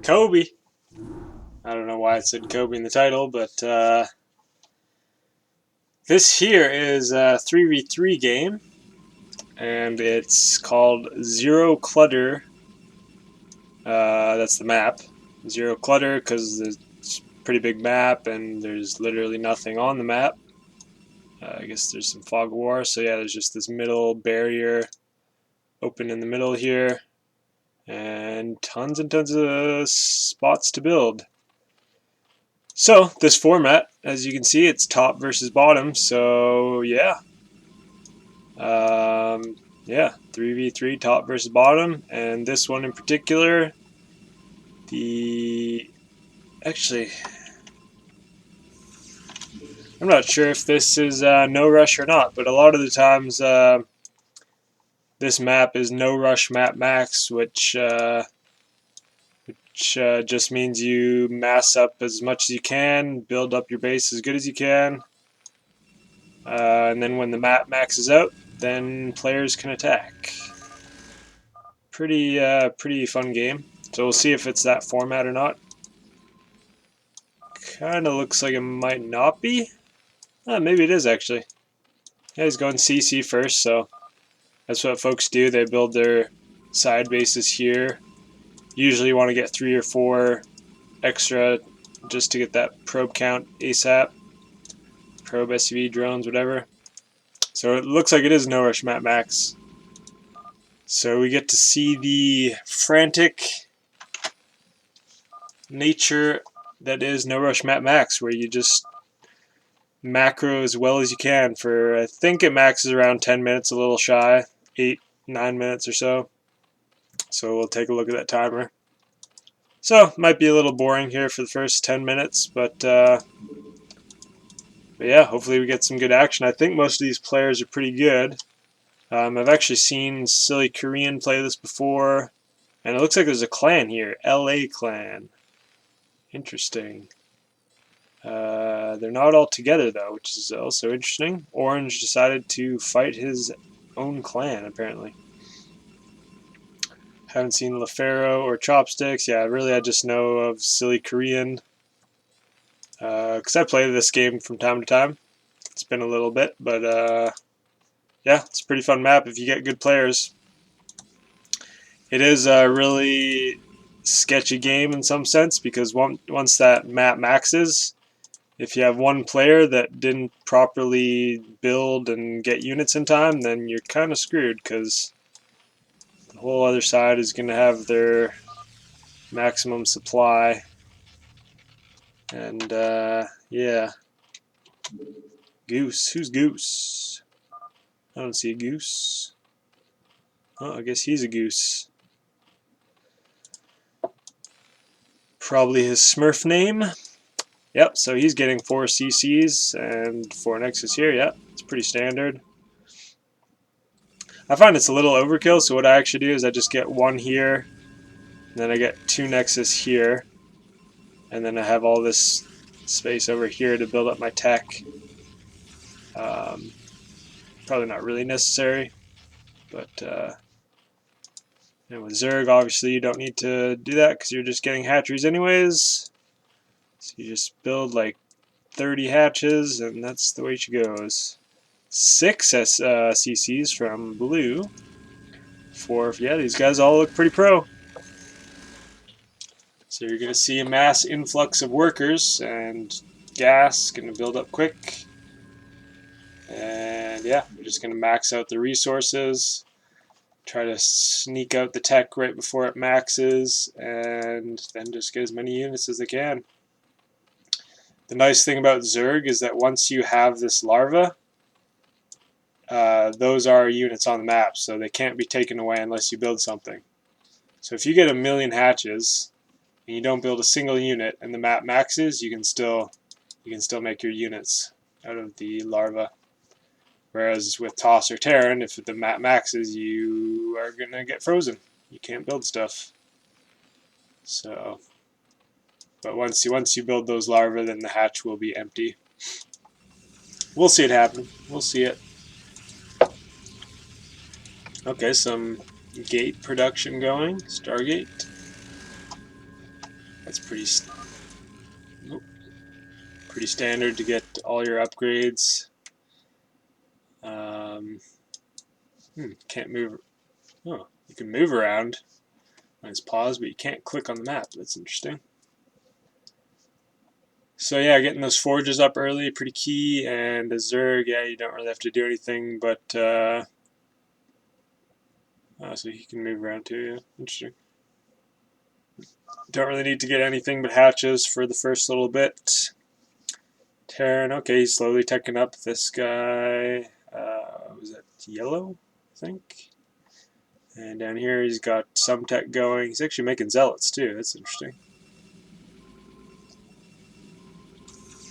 Kobe. I don't know why it said Kobe in the title, but this here is a 3v3 game, and it's called Zero Clutter. That's the map. Zero Clutter because it's a pretty big map and there's literally nothing on the map. I guess there's some fog of war, so yeah, there's just this middle barrier open in the middle here, and tons of spots to build. So this format, as you can see, it's top versus bottom. So yeah, 3v3 top versus bottom, and this one in particular, actually, I'm not sure if this is no rush or not, but a lot of the times this map is no rush map max, which just means you mass up as much as you can, build up your base as good as you can, and then when the map maxes out, then players can attack. Pretty fun game. So we'll see if it's that format or not. Kind of looks like it might not be. Maybe it is actually. Yeah, he's going CC first, so that's what folks do. They build their side bases here. Usually you want to get 3 or 4 extra just to get that probe count ASAP. Probe, SUV, drones, whatever. So it looks like it is no rush map max. So we get to see the frantic nature that is no rush map max, where you just macro as well as you can for, I think it maxes around 10 minutes, a little shy, 8-9 minutes or so. So we'll take a look at that timer. So might be a little boring here for the first 10 minutes, but yeah, hopefully we get some good action. I think most of these players are pretty good. I've actually seen Silly Korean play this before, and it looks like there's a clan here, LA clan. Interesting. They're not all together though, which is also interesting. Orange decided to fight his own clan, apparently. Haven't seen LaFaro or Chopsticks. Yeah, really I just know of Silly Korean. Because I play this game from time to time. It's been a little bit, but yeah, it's a pretty fun map if you get good players. It is a really sketchy game in some sense, because once that map maxes, if you have one player that didn't properly build and get units in time, then you're kind of screwed, because the whole other side is going to have their maximum supply. And yeah. Goose. Who's Goose? I don't see a goose. Oh, I guess he's a goose. Probably his Smurf name. Yep, so he's getting 4 CCs and 4 Nexus here. Yep, it's pretty standard. I find it's a little overkill, so what I actually do is I just get 1 here, and then I get 2 Nexus here, and then I have all this space over here to build up my tech. Probably not really necessary, but and with Zerg, obviously you don't need to do that because you're just getting hatcheries anyways. So you just build like 30 hatches, and that's the way she goes. 6 CCs from blue. 4, yeah, these guys all look pretty pro. So you're going to see a mass influx of workers, and gas going to build up quick. And yeah, we're just going to max out the resources, try to sneak out the tech right before it maxes, and then just get as many units as they can. The nice thing about Zerg is that once you have this larva, those are units on the map, so they can't be taken away unless you build something. So if you get 1,000,000 hatches and you don't build a single unit and the map maxes, you can still make your units out of the larva. Whereas with Toss or Terran, if the map maxes, you are gonna get frozen. You can't build stuff. So, but once you build those larvae, then the hatch will be empty. We'll see it happen. We'll see it. Okay, some gate production going. Stargate. That's pretty standard to get all your upgrades. Can't move. Oh, you can move around when it's paused, but you can't click on the map. That's interesting. So yeah, getting those forges up early, pretty key. And a Zerg, yeah, you don't really have to do anything, but so he can move around too. Yeah, interesting. Don't really need to get anything but hatches for the first little bit. Terran, okay, he's slowly teching up this guy. Was that yellow, I think? And down here he's got some tech going. He's actually making zealots too. That's interesting.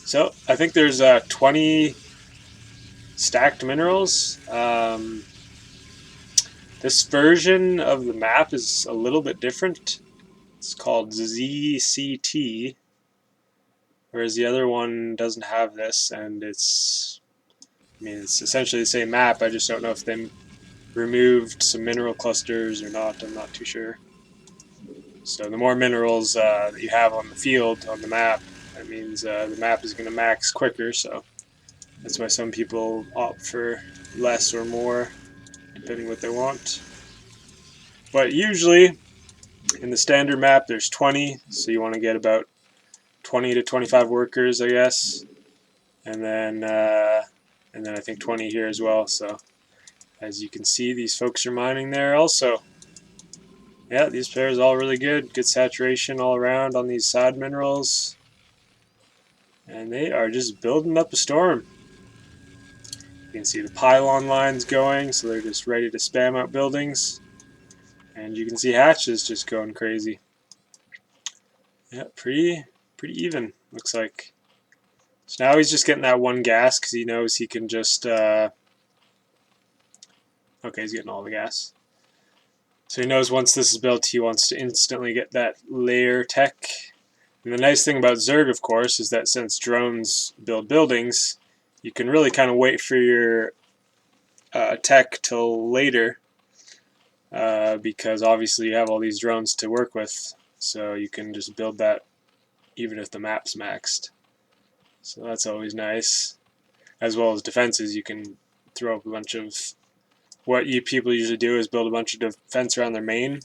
So I think there's 20 stacked minerals. This version of the map is a little bit different. It's called ZCT, whereas the other one doesn't have this, and it's essentially the same map. I just don't know if they removed some mineral clusters or not. I'm not too sure. So the more minerals that you have on the field, on the map, that means the map is going to max quicker, so that's why some people opt for less or more, depending what they want. But usually, in the standard map, there's 20, so you want to get about 20 to 25 workers, I guess. And then I think 20 here as well, so as you can see, these folks are mining there also. Yeah, these players all really good. Good saturation all around on these side minerals. And they are just building up a storm. You can see the pylon lines going, so they're just ready to spam out buildings. And you can see hatches just going crazy. Yeah, pretty even, looks like. So now he's just getting that one gas because he knows he can just... okay, he's getting all the gas. So he knows once this is built, he wants to instantly get that layer tech. And the nice thing about Zerg, of course, is that since drones build buildings, you can really kind of wait for your tech till later, because obviously you have all these drones to work with, so you can just build that even if the map's maxed. So that's always nice. As well as defenses, you can throw up a bunch of... What people usually do is build a bunch of defense around their main,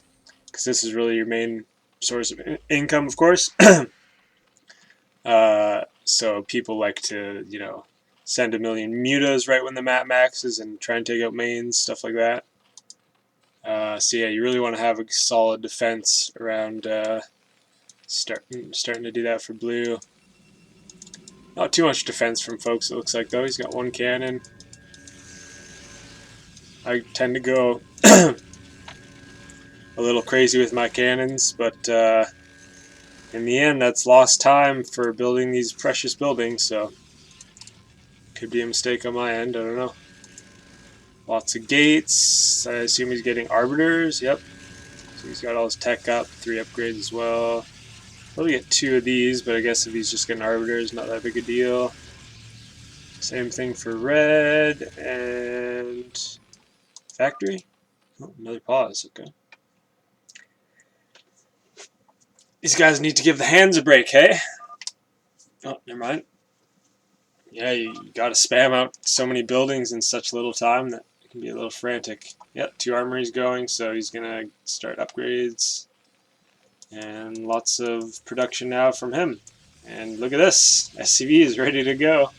because this is really your main source of income, of course. So people like to, send a million mutas right when the map maxes and try and take out mains, stuff like that. So yeah, you really want to have a solid defense around. Starting to do that for blue. Not too much defense from folks, it looks like, though. He's got one cannon. I tend to go a little crazy with my cannons, but in the end, that's lost time for building these precious buildings, so could be a mistake on my end, I don't know. Lots of gates. I assume he's getting arbiters. Yep. So he's got all his tech up, 3 upgrades as well. Probably get 2 of these, but I guess if he's just getting arbiters, not that big a deal. Same thing for red and factory. Oh, another pause. Okay. These guys need to give the hands a break, hey? Oh, never mind. Yeah, you gotta spam out so many buildings in such little time that it can be a little frantic. Yep, 2 armories going, so he's gonna start upgrades. And lots of production now from him. And look at this. SCV is ready to go.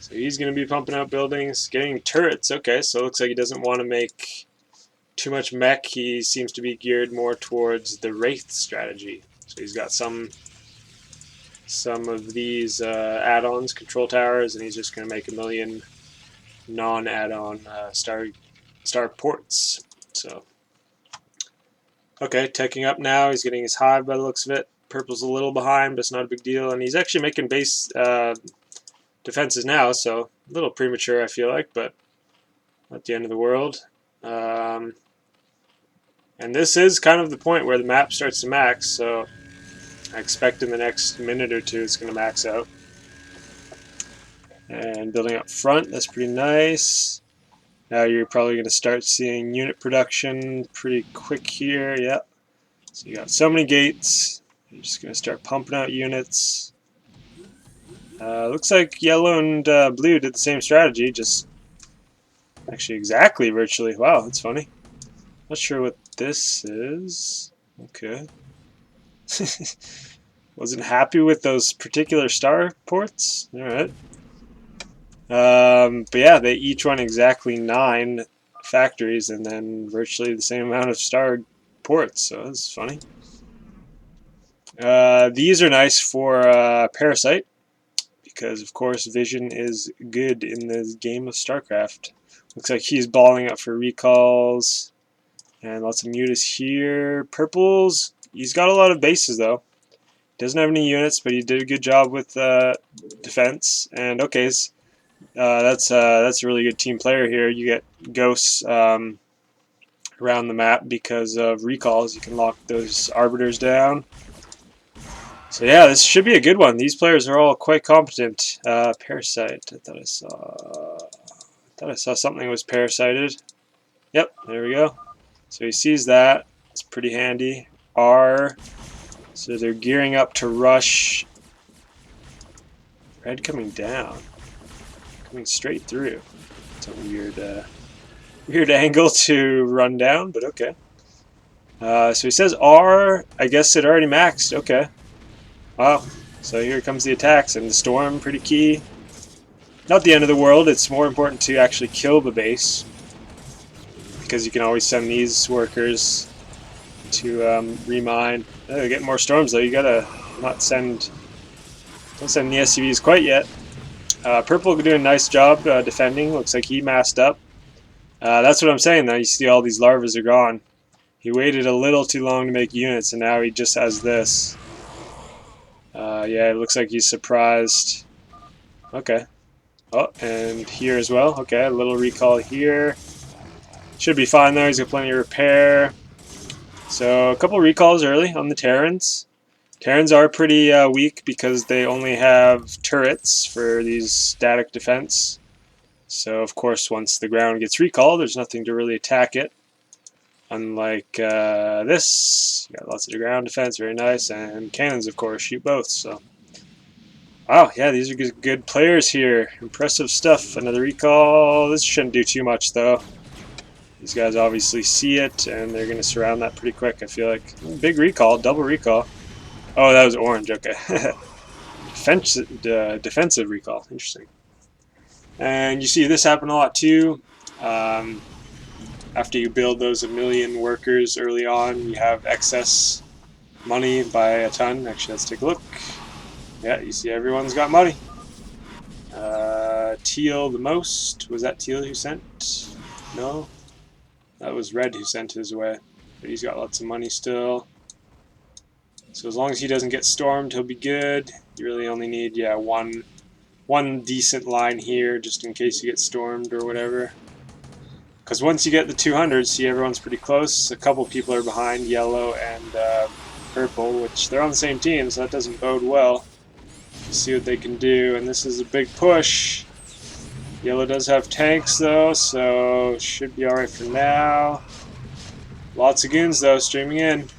So he's going to be pumping out buildings, getting turrets. Okay, so it looks like he doesn't want to make too much mech. He seems to be geared more towards the Wraith strategy. So he's got some of these add-ons, control towers, and he's just going to make a million non-add-on star ports. So, okay, teching up now. He's getting his hive by the looks of it. Purple's a little behind, but it's not a big deal. And he's actually making base defenses now, so a little premature, I feel like, but not the end of the world. And this is kind of the point where the map starts to max, so I expect in the next minute or two it's going to max out. And building up front, that's pretty nice. Now you're probably going to start seeing unit production pretty quick here, yep. So you got so many gates, I'm just going to start pumping out units. Looks like yellow and blue did the same strategy, just actually exactly virtually. Wow, that's funny. Not sure what this is. Okay. Wasn't happy with those particular star ports. Alright. But yeah, they each run exactly 9 factories and then virtually the same amount of star ports, so that's funny. These are nice for Parasite, because of course vision is good in this game of StarCraft. Looks like he's balling up for recalls, and lots of mutas here. Purples, he's got a lot of bases though. Doesn't have any units, but he did a good job with defense. And okay, that's a really good team player here. You get ghosts around the map because of recalls. You can lock those arbiters down. So yeah, this should be a good one. These players are all quite competent. Parasite. I thought I saw something was parasited. Yep, there we go. So he sees that. It's pretty handy. R. So they're gearing up to rush. Red coming down. Coming straight through. It's a weird angle to run down, but okay. So he says R. I guess it already maxed. Okay. Wow. So here comes the attacks, and the storm, pretty key. Not the end of the world. It's more important to actually kill the base, because you can always send these workers to remine. Oh, get more storms though. You gotta don't send the SCVs quite yet. Purple doing a nice job defending. Looks like he masked up. That's what I'm saying though. You see all these larvas are gone. He waited a little too long to make units, and now he just has this. Yeah, it looks like he's surprised. Okay. Oh, and here as well. Okay, a little recall here. Should be fine though. He's got plenty of repair. So a couple recalls early on the Terrans. Terrans are pretty weak because they only have turrets for these static defense. So of course once the ground gets recalled, there's nothing to really attack it. Unlike this, you got lots of ground defense, very nice, and cannons of course shoot both. So wow, yeah, these are good players here. Impressive stuff. Another recall. This shouldn't do too much though. These guys obviously see it, and they're going to surround that pretty quick, I feel like. Big recall, double recall. Oh, that was orange, okay. Defensive recall, interesting. And you see this happen a lot too. After you build those 1 million workers early on, you have excess money by a ton. Actually, let's take a look. Yeah, you see everyone's got money. Teal the most. Was that Teal who sent? No? That was Red who sent his way. But he's got lots of money still. So as long as he doesn't get stormed, he'll be good. You really only need, yeah, one decent line here, just in case you get stormed or whatever. Because once you get the 200, see everyone's pretty close. A couple people are behind, yellow and purple, which they're on the same team, so that doesn't bode well. See what they can do, and this is a big push. Yellow does have tanks though, so should be alright for now. Lots of goons though streaming in.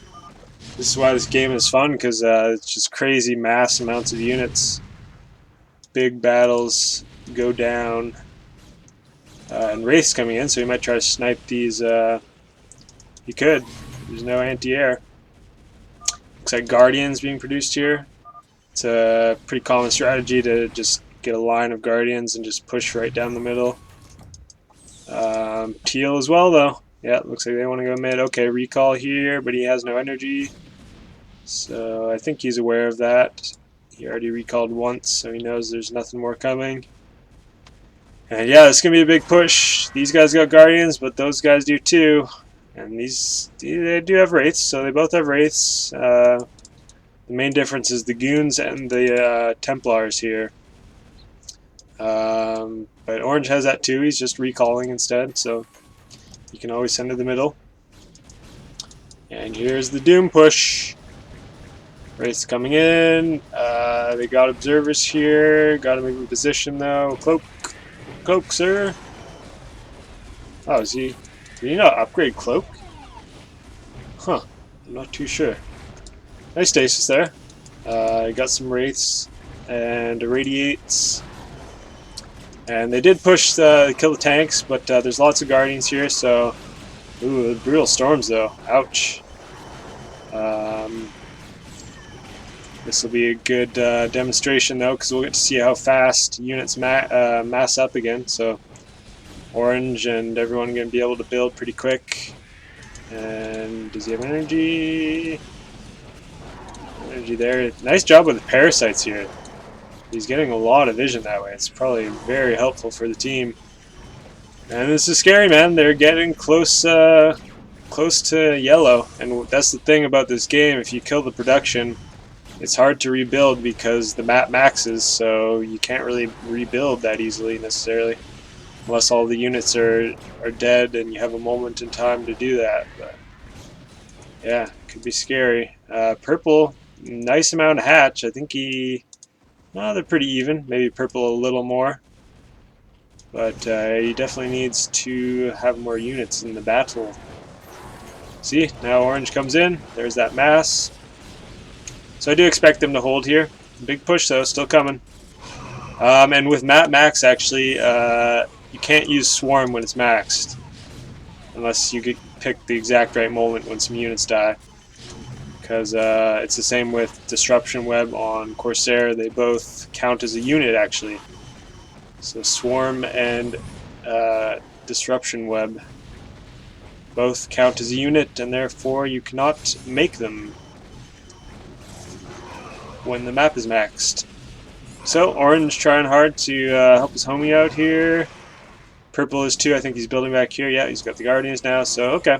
This is why this game is fun, because it's just crazy mass amounts of units. Big battles go down. And Wraith's coming in, so he might try to snipe these. He could. There's no anti-air. Looks like Guardians being produced here. It's a pretty common strategy to just get a line of Guardians and just push right down the middle. Teal as well, though. Yeah, looks like they want to go mid. Okay, recall here, but he has no energy. So I think he's aware of that. He already recalled once, so he knows there's nothing more coming. And yeah, it's going to be a big push. These guys got Guardians, but those guys do too. And they do have Wraiths, so they both have Wraiths. The main difference is the Goons and the Templars here. But Orange has that too. He's just recalling instead, so you can always send to the middle. And here's the Doom push. Wraiths coming in. They got observers here. Got to move in position though. Cloak, sir. Oh, did he not upgrade Cloak? Huh. I'm not too sure. Nice stasis there. Got some wraiths and irradiates. And they did push kill the tanks, but there's lots of guardians here, so... Ooh, brutal storms though. Ouch. This will be a good demonstration though, because we'll get to see how fast units mass up again. So Orange and everyone going to be able to build pretty quick. And does he have energy? Energy there. Nice job with the parasites here. He's getting a lot of vision that way. It's probably very helpful for the team. And this is scary, man. They're getting close to yellow. And that's the thing about this game. If you kill the production, it's hard to rebuild because the map maxes, so you can't really rebuild that easily necessarily. Unless all the units are dead and you have a moment in time to do that. But yeah, could be scary. Purple, nice amount of hatch. I think they're pretty even. Maybe purple a little more. But he definitely needs to have more units in the battle. See, now orange comes in. There's that mass. So I do expect them to hold here. Big push though, still coming. And with map max, actually, you can't use swarm when it's maxed. Unless you pick the exact right moment when some units die. Because it's the same with Disruption Web on Corsair. They both count as a unit, actually. So Swarm and Disruption Web both count as a unit, and therefore you cannot make them when the map is maxed. So Orange trying hard to help his homie out here. Purple is too. I think he's building back here. Yeah, he's got the Guardians now, so okay.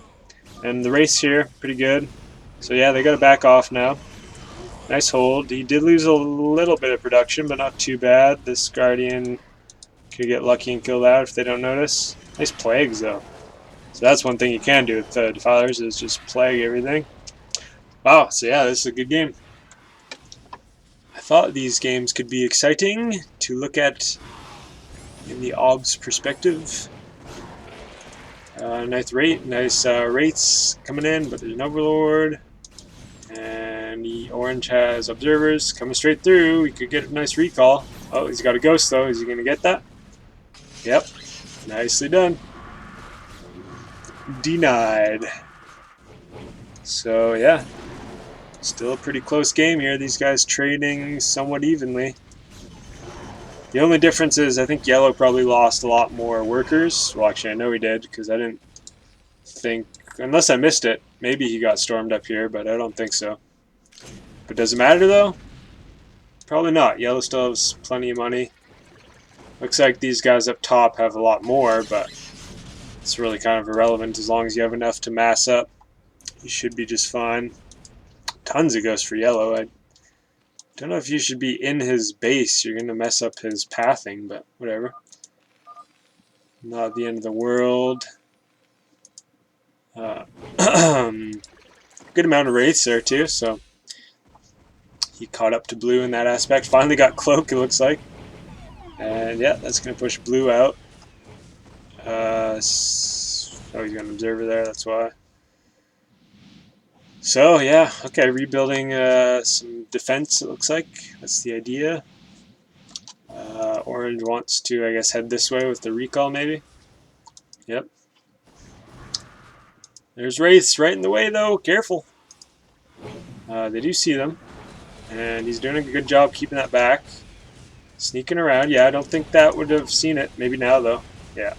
And the race here, pretty good. So yeah, they got to back off now. Nice hold. He did lose a little bit of production, but not too bad. This Guardian could get lucky and kill out if they don't notice. Nice plagues, though. So that's one thing you can do with Defilers, is just plague everything. Wow, so yeah, this is a good game. I thought these games could be exciting to look at in the OBS perspective. Nice wraiths coming in, but there's an Overlord. And the Orange has Observers coming straight through. We could get a nice recall. Oh, he's got a Ghost though. Is he going to get that? Yep. Nicely done. Denied. So yeah, still a pretty close game here. These guys trading somewhat evenly. The only difference is I think Yellow probably lost a lot more workers. Well, actually, I know he did because I didn't think, unless I missed it, maybe he got stormed up here, but I don't think so. But does it matter though? Probably not. Yellow still has plenty of money. Looks like these guys up top have a lot more, but it's really kind of irrelevant. As long as you have enough to mass up, you should be just fine. Tons of ghosts for Yellow. I don't know if you should be in his base. You're going to mess up his pathing, but whatever. Not the end of the world. Good amount of wraiths there too, so he caught up to blue in that aspect. Finally got cloak, it looks like. And yeah, that's going to push blue out. Oh, he's got an observer there, that's why. So yeah, okay, rebuilding some defense, it looks like. That's the idea. Orange wants to, I guess, head this way with the recall, maybe. Yep. There's wraiths right in the way, though. Careful. They do see them. And he's doing a good job keeping that back. Sneaking around. Yeah, I don't think that would have seen it. Maybe now, though. Yeah.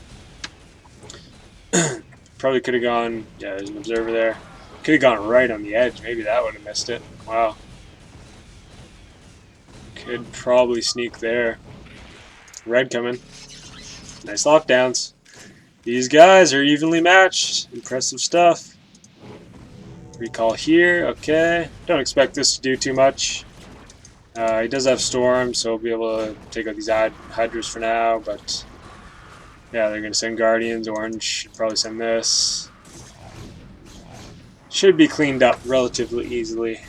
Probably could have gone... Yeah, there's an observer there. Could have gone right on the edge. Maybe that would have missed it. Wow. Could probably sneak there. Red coming. Nice lockdowns. These guys are evenly matched. Impressive stuff. Recall here. Okay. Don't expect this to do too much. He does have Storm, so we'll be able to take out these Hydras for now, but yeah, they're going to send Guardians. Orange should probably send this. Should be cleaned up relatively easily.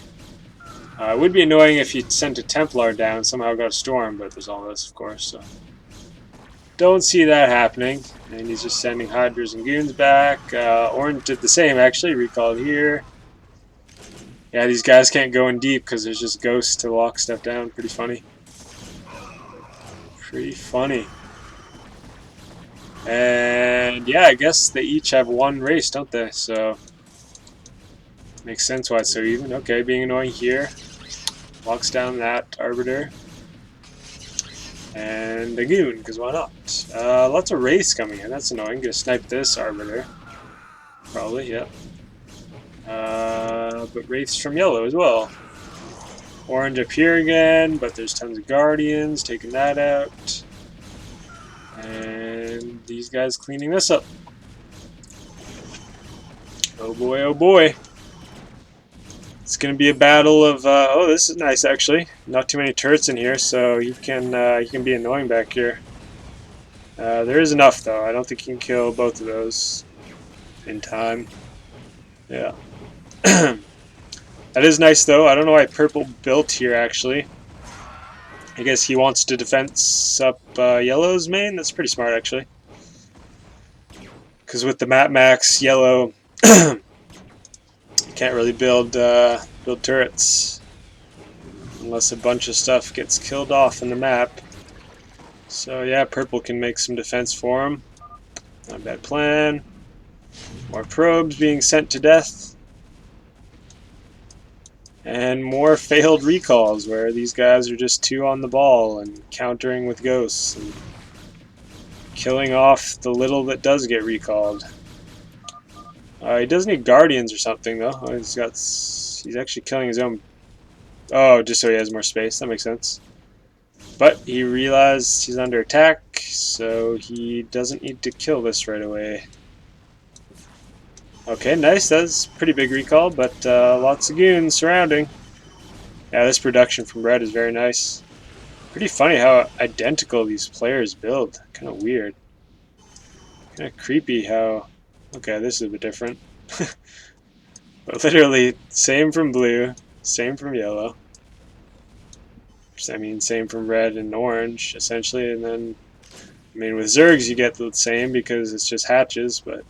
It would be annoying if you sent a Templar down and somehow got a Storm, but there's all this, of course, so don't see that happening. And he's just sending Hydras and Goons back. Orange did the same, actually. Recalled here. Yeah, these guys can't go in deep because there's just ghosts to lock stuff down. Pretty funny. Pretty funny. And yeah, I guess they each have one race, don't they? So makes sense why it's so even. Okay, being annoying here. Locks down that Arbiter. And a Goon, because why not? Lots of race coming in. That's annoying. Gonna snipe this Arbiter. Probably, yeah. But wraiths from yellow as well. Orange up here again, but there's tons of Guardians. Taking that out. And these guys cleaning this up. Oh boy, oh boy. It's going to be a battle of, oh, this is nice actually. Not too many turrets in here, so you can be annoying back here. There is enough though. I don't think you can kill both of those in time. Yeah. That is nice though. I don't know why purple built here actually. I guess he wants to defense up yellow's main. That's pretty smart actually. Because with the map max, yellow can't really build turrets unless a bunch of stuff gets killed off in the map. So yeah, purple can make some defense for him. Not a bad plan. More probes being sent to death. And more failed recalls where these guys are just too on the ball and countering with ghosts and killing off the little that does get recalled. He does need guardians or something though. Oh, he's actually killing his own. Oh, just so he has more space. That makes sense. But he realized he's under attack, so he doesn't need to kill this right away. Okay, nice. That's a pretty big recall, but lots of goons surrounding. Yeah, this production from red is very nice. Pretty funny how identical these players build. Kind of weird. Kind of creepy how... Okay, this is a bit different. But literally, same from blue, same from yellow. I mean, same from red and orange, essentially. And then, I mean, with Zergs you get the same because it's just hatches, but...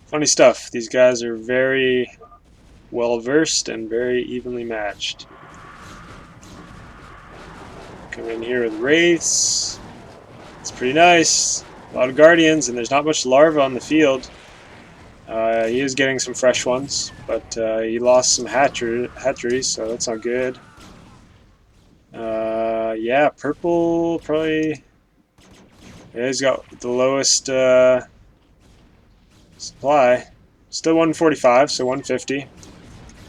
Funny stuff. These guys are very well versed and very evenly matched. Come in here with wraiths. It's pretty nice. A lot of guardians, and there's not much larva on the field. He is getting some fresh ones, but he lost some hatcheries, so that's not good. Yeah, purple probably. Yeah, he's got the lowest supply. Still 145, so 150.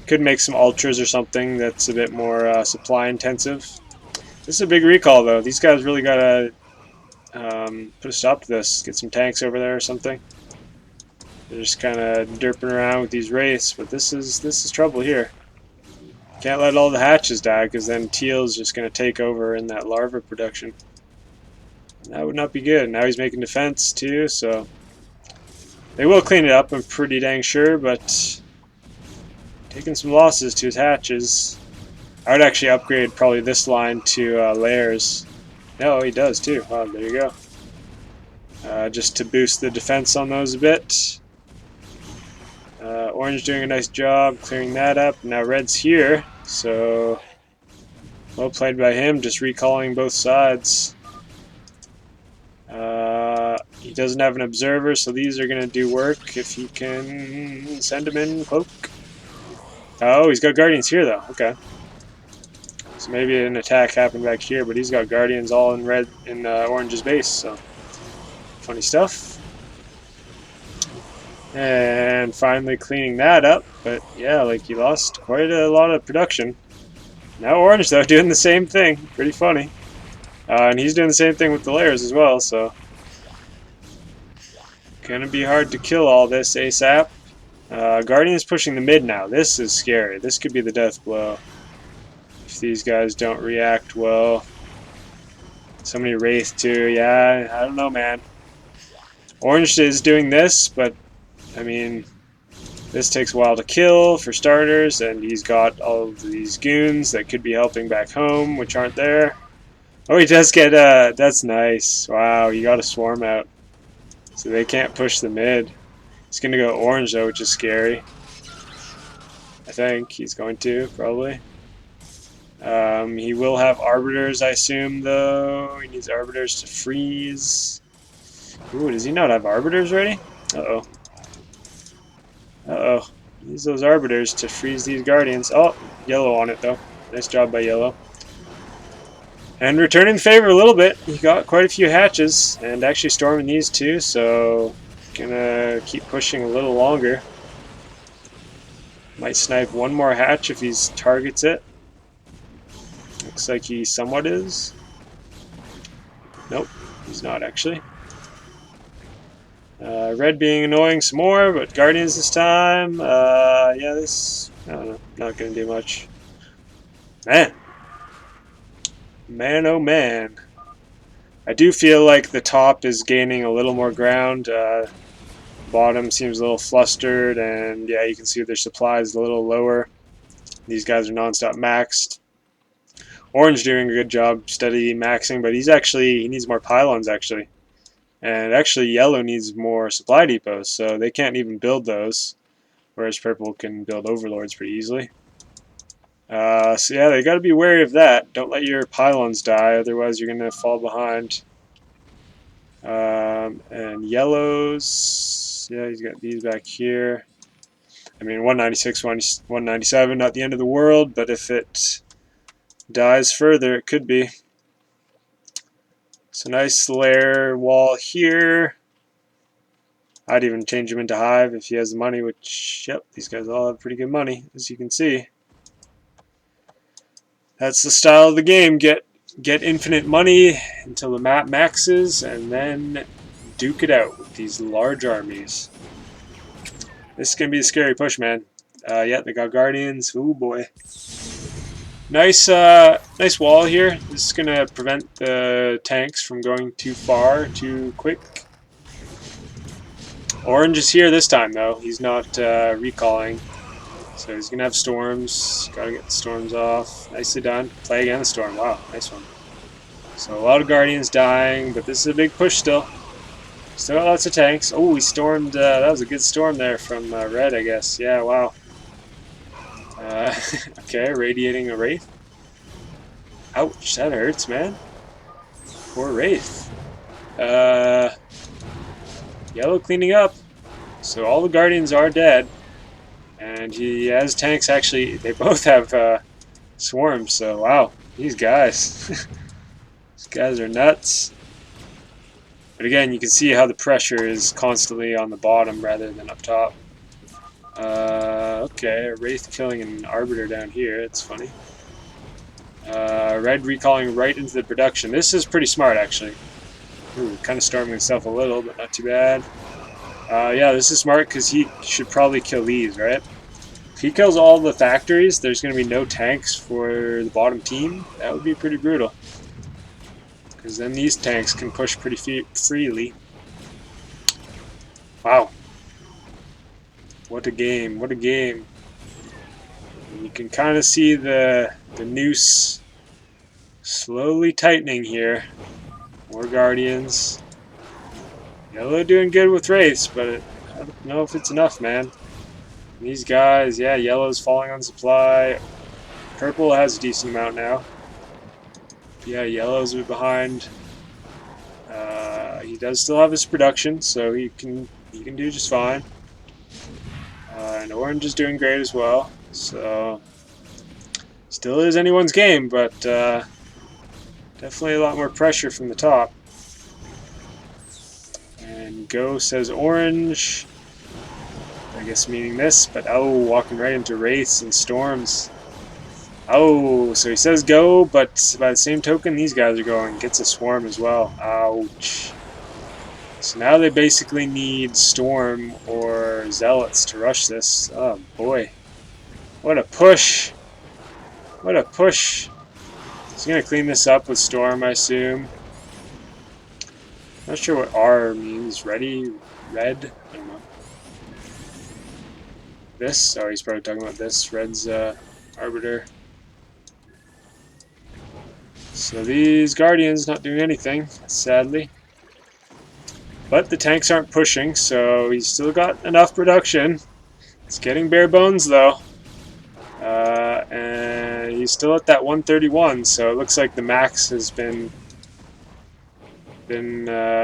Could make some ultras or something that's a bit more supply intensive. This is a big recall though. These guys really gotta put a stop to this. Get some tanks over there or something. They're just kind of derping around with these wraiths, but this is trouble here. Can't let all the hatches die because then teal's just gonna take over in that larva production. And that would not be good. Now he's making defense too, so they will clean it up. I'm pretty dang sure, but taking some losses to his hatches. I would actually upgrade probably this line to layers. No, he does too. Oh, there you go. Just to boost the defense on those a bit. Orange doing a nice job clearing that up. Now red's here, so well played by him, just recalling both sides. He doesn't have an observer, so these are going to do work if he can send him in cloak. Oh, he's got guardians here though. Okay. So maybe an attack happened back here, but he's got guardians all in red in orange's base, so funny stuff. And finally cleaning that up, but yeah, like he lost quite a lot of production. Now orange though doing the same thing, pretty funny. And he's doing the same thing with the layers as well, so gonna be hard to kill all this ASAP. Guardian is pushing the mid now. This is scary. This could be the death blow if these guys don't react well. So many wraith too. Yeah, I don't know, man. Orange is doing this, but I mean, this takes a while to kill for starters, and he's got all of these goons that could be helping back home, which aren't there. Oh, he does get that's nice. Wow, he got a swarm out. So they can't push the mid. He's gonna go orange though, which is scary. I think he's going to, probably. He will have arbiters, I assume, though. He needs arbiters to freeze. Ooh, does he not have arbiters ready? Uh-oh. Uh-oh. Use those arbiters to freeze these guardians. Oh, yellow on it, though. Nice job by yellow. And returning the favor a little bit. He got quite a few hatches, and actually storming these too, so gonna keep pushing a little longer. Might snipe one more hatch if he targets it. Looks like he somewhat is. Nope, he's not actually. Red being annoying some more, but Guardians this time. Yeah, this, I don't know, not gonna do much. Man. Man, oh man. I do feel like the top is gaining a little more ground. Bottom seems a little flustered, and yeah, you can see their supply is a little lower. These guys are non-stop maxed. Orange doing a good job steady maxing, but he needs more pylons actually. And actually yellow needs more supply depots, so they can't even build those, whereas purple can build overlords pretty easily. So yeah, they got to be wary of that. Don't let your pylons die, otherwise you're going to fall behind. And yellows, yeah, he's got these back here. I mean, 196, 197, not the end of the world, but if it dies further, it could be. So nice layer wall here. I'd even change him into hive if he has the money, which, yep, these guys all have pretty good money, as you can see. That's the style of the game. Get infinite money until the map maxes, and then duke it out with these large armies. This is going to be a scary push, man. Yeah, they got guardians. Ooh, boy. Nice wall here. This is going to prevent the tanks from going too far, too quick. Orange is here this time, though. He's not recalling. So he's going to have storms. Got to get the storms off. Nicely done. Play again the storm. Wow, nice one. So a lot of guardians dying, but this is a big push still. Still got lots of tanks. Oh, he stormed. That was a good storm there from red, I guess. Yeah, wow. Okay, radiating a Wraith. Ouch, that hurts, man. Poor Wraith. Yellow cleaning up. So all the Guardians are dead. And he has tanks, actually. They both have swarms, so wow. These guys. These guys are nuts. But again, you can see how the pressure is constantly on the bottom rather than up top. Okay, a Wraith killing an Arbiter down here. It's funny. Red recalling right into the production. This is pretty smart, actually. Ooh, kind of storming himself a little, but not too bad. Yeah, this is smart because he should probably kill these, right? If he kills all the factories, there's going to be no tanks for the bottom team. That would be pretty brutal. Because then these tanks can push pretty freely. Wow. What a game, what a game. And you can kind of see the noose slowly tightening here. More Guardians. Yellow doing good with Wraiths, but I don't know if it's enough, man. And these guys, yeah, yellow's falling on supply. Purple has a decent amount now. Yeah, yellow's a bit behind. He does still have his production, so he can do just fine. And orange is doing great as well. So still is anyone's game, but definitely a lot more pressure from the top. And go says orange. I guess meaning this, but oh, walking right into Wraiths and Storms. Oh, so he says go, but by the same token, these guys are going. Gets a swarm as well. Ouch. So now they basically need Storm or Zealots to rush this. Oh boy. What a push. What a push. He's going to clean this up with Storm, I assume. Not sure what R means. Ready? Red? I don't know. This? Oh, he's probably talking about this. Red's Arbiter. So these Guardians not doing anything, sadly. But the tanks aren't pushing, so he's still got enough production. It's getting bare bones, though. he's still at that 131, so it looks like the max has been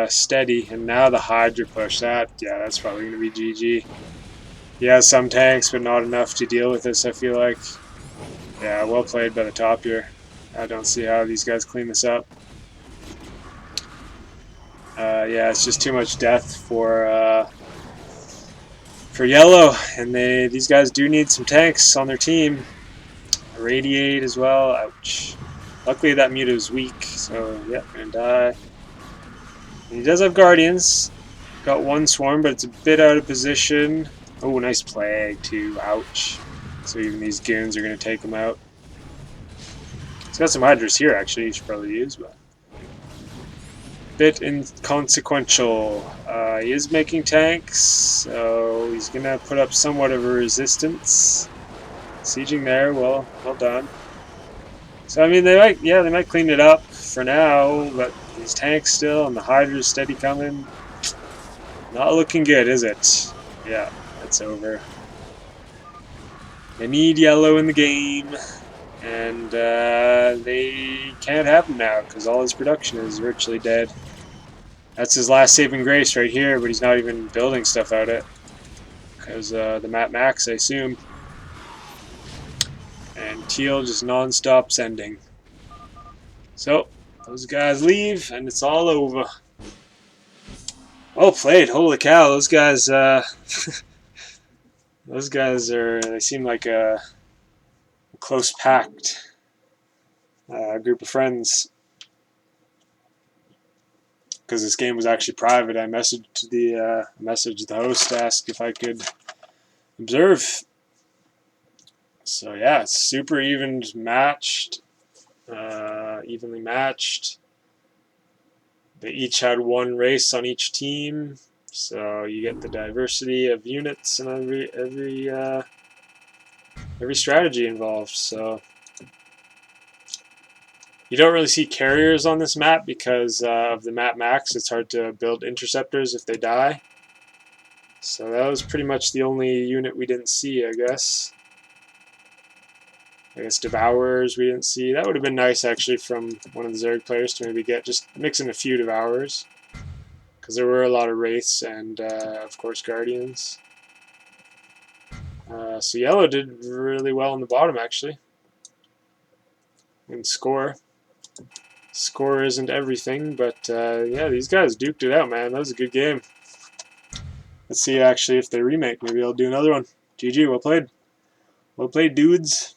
steady, and now the Hydra push. That's probably going to be GG. He has some tanks, but not enough to deal with this, I feel like. Yeah, well played by the top here. I don't see how these guys clean this up. Yeah, it's just too much death for yellow, and these guys do need some tanks on their team. Radiate as well. Ouch. Luckily that Muta is weak, so yep, gonna die. And he does have Guardians. Got one swarm, but it's a bit out of position. Oh, nice plague too. Ouch. So even these goons are gonna take him out. He's got some Hydras here actually. You should probably use, but bit inconsequential. He is making tanks, so he's gonna put up somewhat of a resistance. Sieging there, well done. So I mean, they might clean it up for now, but these tanks still and the Hydra's steady coming. Not looking good, is it? Yeah, it's over. They need yellow in the game, and they can't have him now because all his production is virtually dead. That's his last saving grace right here, but he's not even building stuff out it because the map max, I assume. And Teal just non-stop sending. So those guys leave, and it's all over. Well played! Holy cow, those guys. Those guys they seem like a close-packed group of friends. Because this game was actually private, I messaged the host to ask if I could observe. So yeah, it's super evenly matched. They each had one race on each team, so you get the diversity of units and every strategy involved. So you don't really see carriers on this map because of the map max. It's hard to build interceptors if they die. So that was pretty much the only unit we didn't see, I guess. I guess Devourers we didn't see. That would have been nice, actually, from one of the Zerg players to maybe just mix in a few Devourers. Because there were a lot of Wraiths and, of course, Guardians. So Yellow did really well on the bottom, actually. And score. Score isn't everything, but, yeah, these guys duked it out, man. That was a good game. Let's see, actually, if they remake. Maybe I'll do another one. GG, well played. Well played, dudes.